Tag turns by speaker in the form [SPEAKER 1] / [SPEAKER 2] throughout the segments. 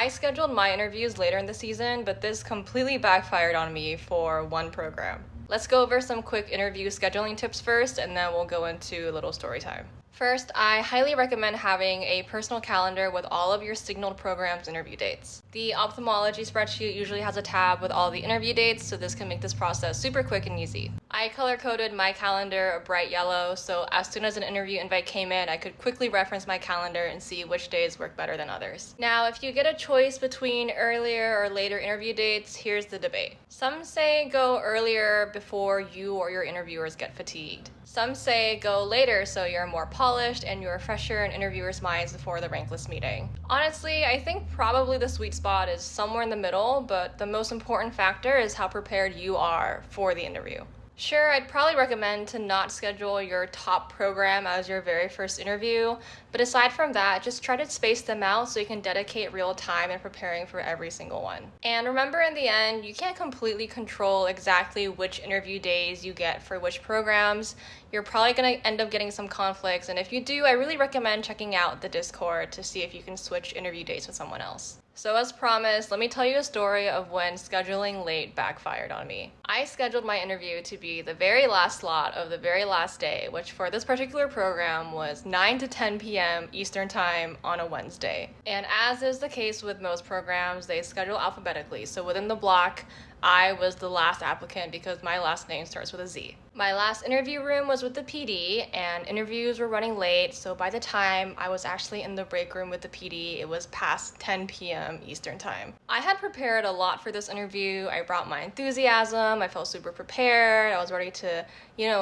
[SPEAKER 1] scheduled my interviews later in the season, but this completely backfired on me for one program. Let's go over some quick interview scheduling tips first, and then we'll go into a little story time. First, I highly recommend having a personal calendar with all of your signaled programs' interview dates. The ophthalmology spreadsheet usually has a tab with all the interview dates, so this can make this process super quick and easy. I color-coded my calendar a bright yellow, so as soon as an interview invite came in, I could quickly reference my calendar and see which days work better than others. Now, if you get a choice between earlier or later interview dates, here's the debate. Some say go earlier before you or your interviewers get fatigued. Some say go later so you're more polished and you're fresher in interviewers' minds before the rank list meeting. Honestly, I think probably the sweet spot is somewhere in the middle, but the most important factor is how prepared you are for the interview. Sure, I'd probably recommend to not schedule your top program as your very first interview, but aside from that, just try to space them out so you can dedicate real time in preparing for every single one. And remember, in the end, you can't completely control exactly which interview days you get for which programs. You're probably going to end up getting some conflicts, and if you do, I really recommend checking out the Discord to see if you can switch interview dates with someone else. So as promised, let me tell you a story of when scheduling late backfired on me. I scheduled my interview to be the very last slot of the very last day, which for this particular program was 9 to 10 p.m. Eastern Time on a Wednesday. And as is the case with most programs, they schedule alphabetically, so within the block, I was the last applicant because my last name starts with a Z. My last interview room was with the PD, and interviews were running late, so by the time I was actually in the break room with the PD, it was past 10 p.m. Eastern Time. I had prepared a lot for this interview. I brought my enthusiasm, I felt super prepared, I was ready to,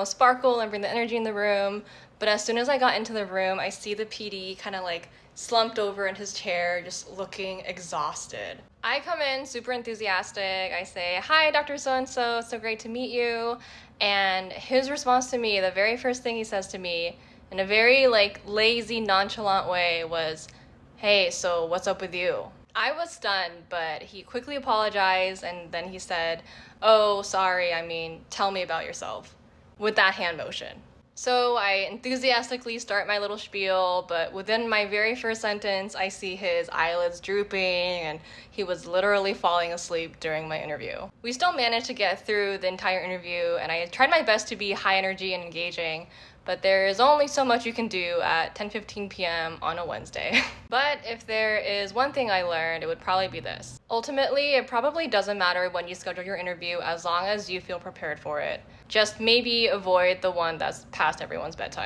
[SPEAKER 1] sparkle and bring the energy in the room, but as soon as I got into the room, I see the PD kind of slumped over in his chair, just looking exhausted. I come in super enthusiastic. I say, "Hi, Dr. So-and-so, so great to meet you." And his response to me, the very first thing he says to me, in a very lazy, nonchalant way was, "Hey, so what's up with you?" I was stunned, but he quickly apologized, and then he said, "Oh, sorry, tell me about yourself," with that hand motion. So I enthusiastically start my little spiel, but within my very first sentence, I see his eyelids drooping and he was literally falling asleep during my interview. We still managed to get through the entire interview, and I tried my best to be high energy and engaging, but there is only so much you can do at 10:15 p.m. on a Wednesday. But if there is one thing I learned, it would probably be this. Ultimately, it probably doesn't matter when you schedule your interview as long as you feel prepared for it. Just maybe avoid the one that's past everyone's bedtime.